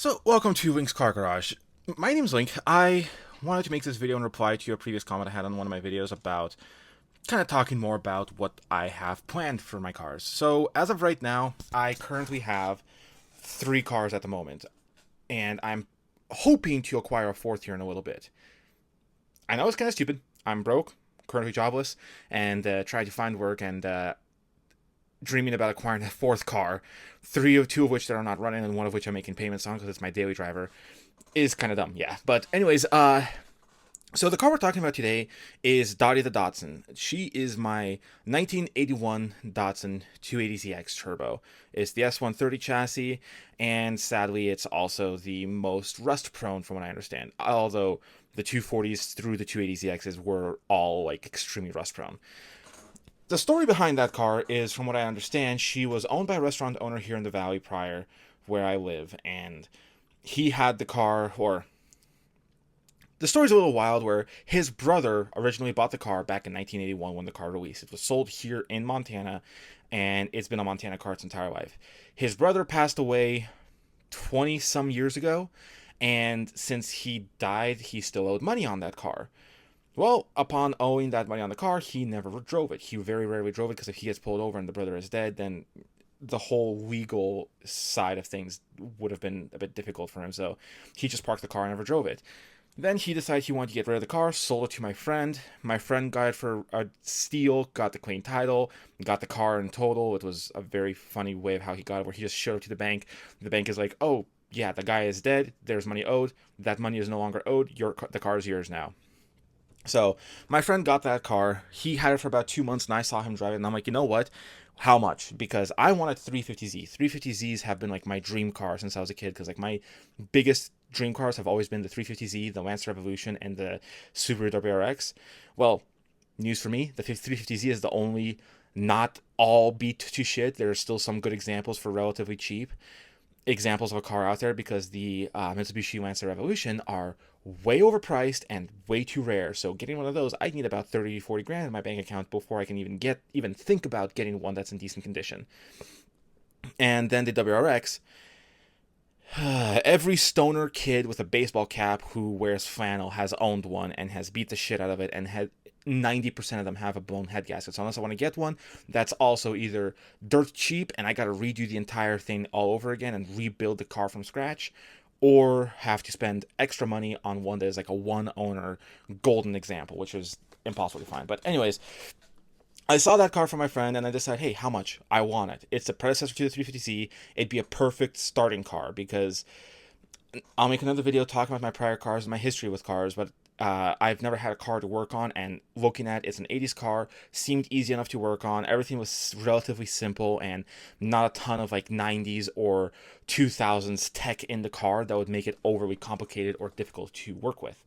So, welcome to Link's Car Garage. My name's Link. I wanted to make this video in reply to a previous comment I had on one of my videos about kind of talking more about what I have planned for my cars. So, as of right now, I currently have 3 cars at the moment, and I'm hoping to acquire a fourth here in a little bit. I know it's kind of stupid. I'm broke, currently jobless, and trying to find work and dreaming about acquiring a fourth car, two of which that are not running, and one of which I'm making payments on because it's my daily driver, is kind of dumb. Yeah, but anyways, so the car we're talking about today is Dottie the Datsun. She is my 1981 Datsun 280ZX Turbo. It's the S130 chassis, and sadly, it's also the most rust prone from what I understand. Although the 240s through the 280ZXs were all like extremely rust prone. The story behind that car is, from what I understand, she was owned by a restaurant owner here in the valley prior where I live, and he had the car, or the story's a little wild, where his brother originally bought the car back in 1981 when the car released. It was sold here in Montana, and it's been a Montana car its entire life. His brother passed away 20 some years ago, and since he died, he still owed money on that car. Well, upon owing that money on the car, he never drove it. He very rarely drove it because if he gets pulled over and the brother is dead, then the whole legal side of things would have been a bit difficult for him. So he just parked the car and never drove it. Then he decided he wanted to get rid of the car, sold it to my friend. My friend got it for a steal, got the clean title, got the car in total. It was a very funny way of how he got it, where he just showed up to the bank. The bank is like, oh, yeah, the guy is dead. There's money owed. That money is no longer owed. The car is yours now. So my friend got that car. He had it for about 2 months, and I saw him drive it, and I'm like, you know what? How much? Because I wanted 350Z. 350Zs have been like my dream car since I was a kid. Because like my biggest dream cars have always been the 350Z, the Lancer Evolution, and the Subaru WRX. Well, news for me: the 350Z is the only not all beat to shit. There are still some good examples for relatively cheap examples of a car out there, because the Mitsubishi Lancer Evolution are way overpriced and way too rare. So getting one of those, I need about 30 40 grand in my bank account before I can even think about getting one that's in decent condition. And then the WRX, every stoner kid with a baseball cap who wears flannel has owned one and has beat the shit out of it, and had 90% of them have a blown head gasket. So unless I want to get one, that's also either dirt cheap and I got to redo the entire thing all over again and rebuild the car from scratch, or have to spend extra money on one that is like a one owner golden example, which is impossible to find. But anyways, I saw that car from my friend and I decided, hey, how much? I want it. It's the predecessor to the 350Z. It'd be a perfect starting car, because I'll make another video talking about my prior cars and my history with cars, but I've never had a car to work on, and looking at it's an 80s car, seemed easy enough to work on. Everything was relatively simple and not a ton of like 90s or 2000s tech in the car that would make it overly complicated or difficult to work with.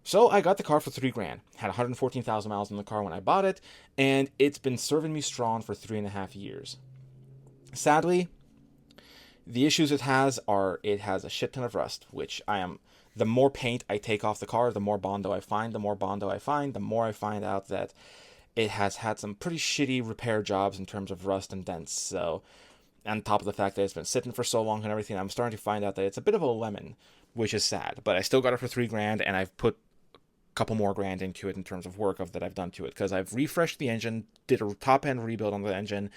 So I got the car for 3 grand. Had 114,000 miles on the car when I bought it, and it's been serving me strong for 3.5 years. Sadly, the issues it has are it has a shit ton of rust, which I am. The more paint I take off the car, the more Bondo I find. The more Bondo I find, the more I find out that it has had some pretty shitty repair jobs in terms of rust and dents. So, on top of the fact that it's been sitting for so long and everything, I'm starting to find out that it's a bit of a lemon, which is sad. But I still got it for 3 grand, and I've put a couple more grand into it in terms of work that I've done to it, because I've refreshed the engine, did a top end rebuild on the engine,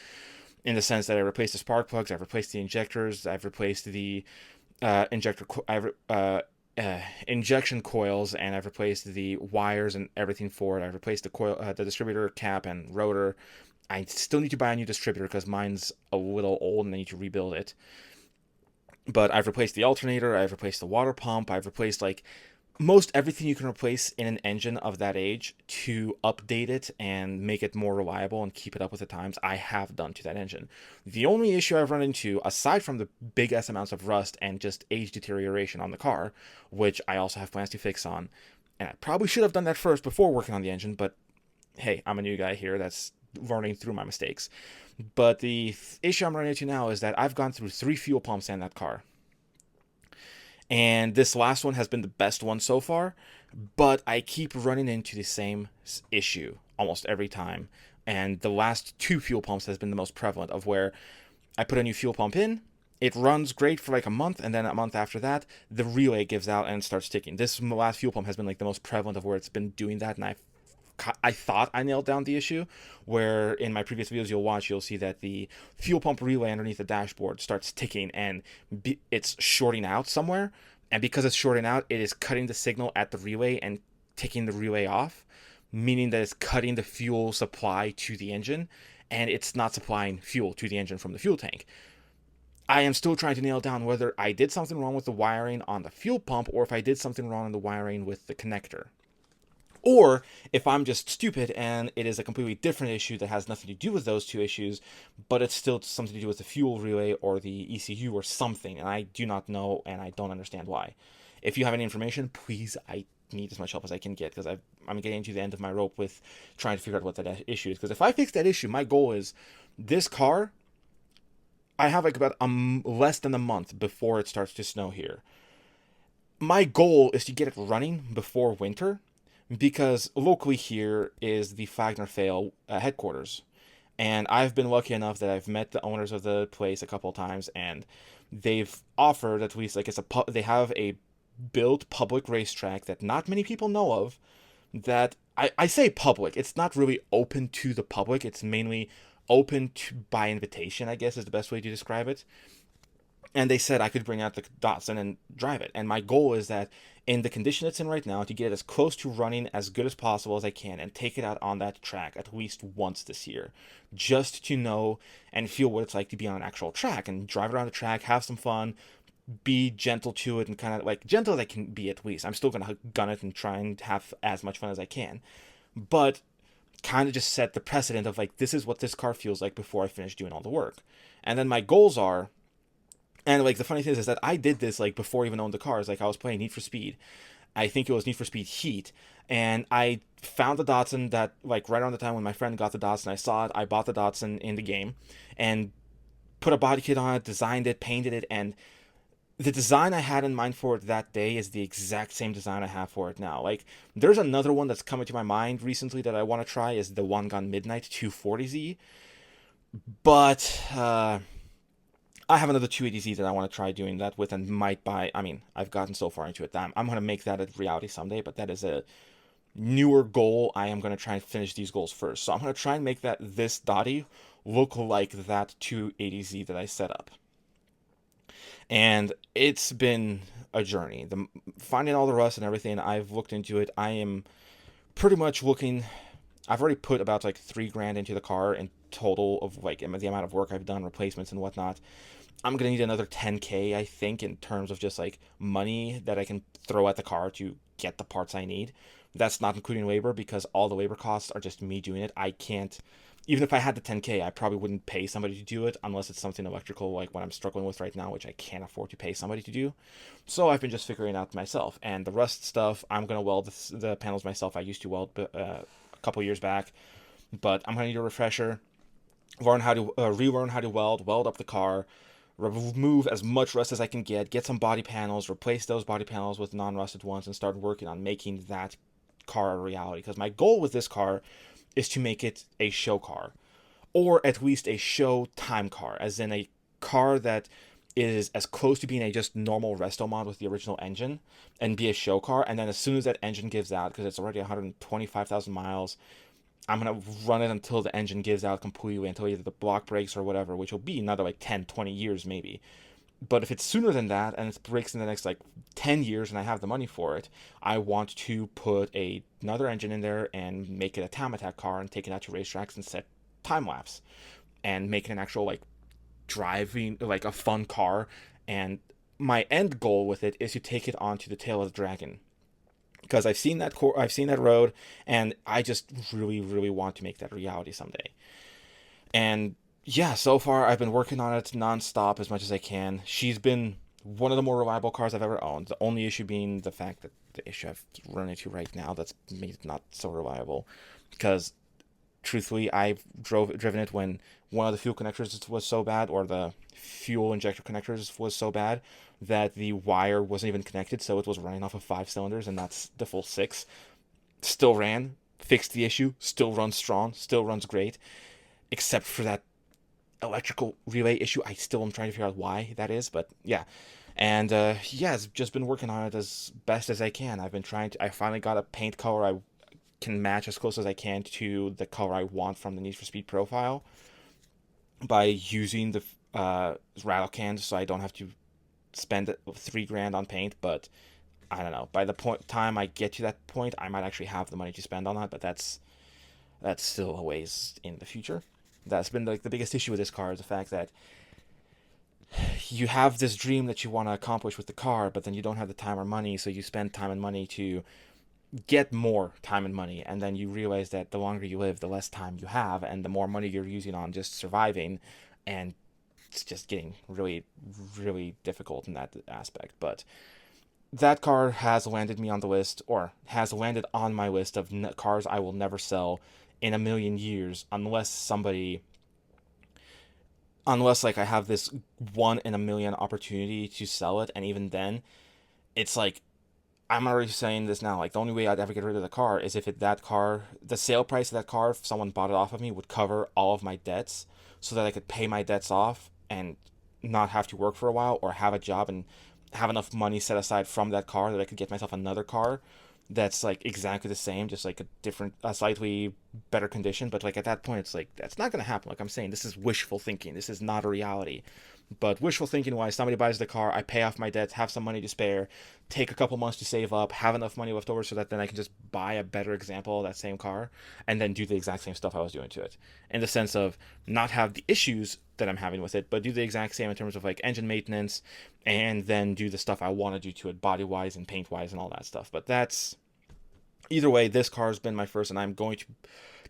in the sense that I replaced the spark plugs, I've replaced the injectors, I've replaced the injection coils, and I've replaced the wires and everything for it. I've replaced the distributor cap and rotor. I still need to buy a new distributor because mine's a little old and I need to rebuild it. But I've replaced the alternator, I've replaced the water pump, I've replaced like most everything you can replace in an engine of that age to update it and make it more reliable and keep it up with the times. I have done to that engine. The only issue I've run into, aside from the big ass amounts of rust and just age deterioration on the car, which I also have plans to fix on, and I probably should have done that first before working on the engine, but hey, I'm a new guy here that's learning through my mistakes. But the issue I'm running into now is that I've gone through 3 fuel pumps in that car, and this last one has been the best one so far, but I keep running into the same issue almost every time. And the last 2 fuel pumps has been the most prevalent, of where I put a new fuel pump in, It runs great for like a month, and then a month after that, the relay gives out and starts ticking. This last fuel pump has been like the most prevalent of where it's been doing that, and I thought I nailed down the issue, where in my previous videos you'll see that the fuel pump relay underneath the dashboard starts ticking and it's shorting out somewhere. And because it's shorting out, it is cutting the signal at the relay and ticking the relay off, meaning that it's cutting the fuel supply to the engine and it's not supplying fuel to the engine from the fuel tank. I am still trying to nail down whether I did something wrong with the wiring on the fuel pump or if I did something wrong in the wiring with the connector. Or if I'm just stupid and it is a completely different issue that has nothing to do with those two issues, but it's still something to do with the fuel relay or the ECU or something, and I do not know and I don't understand why. If you have any information, please, I need as much help as I can get, because I'm getting to the end of my rope with trying to figure out what that issue is. Because if I fix that issue, my goal is this car, I have like about less than a month before it starts to snow here. My goal is to get it running before winter, because locally here is the Fagner Fail headquarters. And I've been lucky enough that I've met the owners of the place a couple of times, and they've offered at least like they have a built public racetrack that not many people know of. That I say public, it's not really open to the public. It's mainly open to by invitation, I guess is the best way to describe it. And they said I could bring out the Datsun and drive it. And my goal is that in the condition it's in right now, to get it as close to running as good as possible as I can and take it out on that track at least once this year, just to know and feel what it's like to be on an actual track and drive around the track, have some fun, be gentle to it, and kind of like gentle as I can be at least. I'm still going to gun it and try and have as much fun as I can. But kind of just set the precedent of like, this is what this car feels like before I finish doing all the work. And then my goals are, and like the funny thing is that I did this like before I even owned the cars. Like I was playing Need for Speed. I think it was Need for Speed Heat, and I found the Datsun that like right around the time when my friend got the Datsun. I saw it. I bought the Datsun in the game, and put a body kit on it, designed it, painted it, and the design I had in mind for it that day is the exact same design I have for it now. Like there's another one that's coming to my mind recently that I want to try is the One Gun Midnight 240Z, but I have another 280Z that I want to try doing that with and might buy. I mean, I've gotten so far into it that I'm going to make that a reality someday, but that is a newer goal. I am going to try and finish these goals first. So I'm going to try and make this Dottie look like that 280Z that I set up. And it's been a journey. Finding all the rust and everything, I've looked into it. I am pretty much looking. I've already put about like $3,000 into the car in total of like the amount of work I've done, replacements and whatnot. I'm gonna need another 10K, I think, in terms of just like money that I can throw at the car to get the parts I need. That's not including labor, because all the labor costs are just me doing it. I can't, even if I had the 10K, I probably wouldn't pay somebody to do it unless it's something electrical like what I'm struggling with right now, which I can't afford to pay somebody to do. So I've been just figuring it out myself. And the rust stuff, I'm gonna weld the panels myself. I used to weld a couple years back, but I'm gonna need a refresher. Learn how to relearn how to weld up the car, remove as much rust as I can get some body panels, replace those body panels with non-rusted ones, and start working on making that car a reality. Because my goal with this car is to make it a show car, or at least a show time car, as in a car that is as close to being a just normal resto mod with the original engine and be a show car. And then as soon as that engine gives out, because it's already 125,000 miles, I'm going to run it until the engine gives out completely, until either the block breaks or whatever, which will be another like 10, 20 years maybe. But if it's sooner than that and it breaks in the next like 10 years and I have the money for it, I want to put another engine in there and make it a time attack car and take it out to racetracks and set time lapse and make it an actual like driving, like a fun car. And my end goal with it is to take it onto the Tail of the Dragon, because I've seen that road, and I just really, really want to make that reality someday. And yeah, so far I've been working on it nonstop as much as I can. She's been one of the more reliable cars I've ever owned. The only issue being the fact that the issue I've run into right now that's made it not so reliable, because truthfully, I've driven it when one of the fuel connectors was so bad, or the fuel injector connectors was so bad, that the wire wasn't even connected, so it was running off of 5 cylinders, and that's the full 6. Still ran, fixed the issue, still runs strong, still runs great, except for that electrical relay issue. I still am trying to figure out why that is, but yeah. And yeah, I've just been working on it as best as I can. I've been trying to. I finally got a paint color I can match as close as I can to the color I want from the Need for Speed profile by using the rattle cans, so I don't have to spend $3 grand on paint. But I don't know. By the time I get to that point, I might actually have the money to spend on that. But that's still a ways in the future. That's been like the biggest issue with this car is the fact that you have this dream that you want to accomplish with the car, but then you don't have the time or money, so you spend time and money to get more time and money, and then you realize that the longer you live, the less time you have, and the more money you're using on just surviving, and it's just getting really, really difficult in that aspect. But that car has landed me on the list, or has landed on my list of cars I will never sell in a million years, unless like I have this 1 in a million opportunity to sell it, and even then, it's like I'm already saying this now. Like the only way I'd ever get rid of the car is if the sale price of that car, if someone bought it off of me, would cover all of my debts, so that I could pay my debts off and not have to work for a while, or have a job and have enough money set aside from that car that I could get myself another car that's like exactly the same, just like a slightly better condition. But like at that point, it's like that's not gonna happen. Like I'm saying, this is wishful thinking. This is not a reality. But wishful thinking wise, somebody buys the car, I pay off my debts, have some money to spare, take a couple months to save up, have enough money left over so that then I can just buy a better example of that same car, and then do the exact same stuff I was doing to it. In the sense of not have the issues that I'm having with it, but do the exact same in terms of like engine maintenance, and then do the stuff I want to do to it body wise and paint wise and all that stuff. But that's either way, this car has been my first, and I'm going to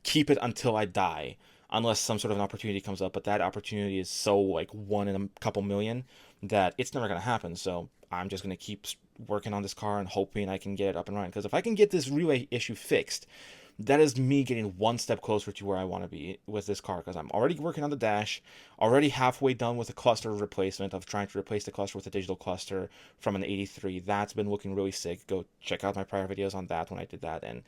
keep it until I die, unless some sort of an opportunity comes up. But that opportunity is so like 1 in a couple million that it's never going to happen. So I'm just going to keep working on this car and hoping I can get it up and running. Because if I can get this relay issue fixed, that is me getting one step closer to where I want to be with this car, because I'm already working on the dash, already halfway done with the cluster replacement of trying to replace the cluster with a digital cluster from an 83. That's been looking really sick. Go check out my prior videos on that when I did that. And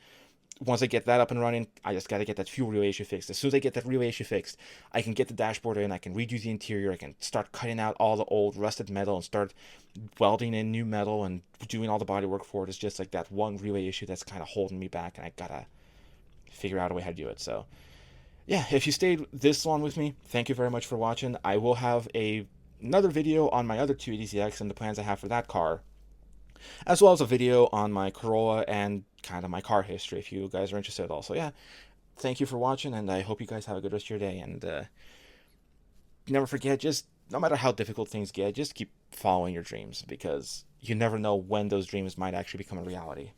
once I get that up and running, I just got to get that fuel relay issue fixed. As soon as I get that relay issue fixed, I can get the dashboard in, I can redo the interior, I can start cutting out all the old rusted metal and start welding in new metal and doing all the body work for it. It's just like that one relay issue that's kind of holding me back, and I gotta figure out a way how to do it. So yeah, if you stayed this long with me, thank you very much for watching. I will have another video on my other 280ZX and the plans I have for that car, as well as a video on my Corolla and kind of my car history if you guys are interested at all. So yeah, thank you for watching, and I hope you guys have a good rest of your day. And never forget, just no matter how difficult things get, just keep following your dreams, because you never know when those dreams might actually become a reality.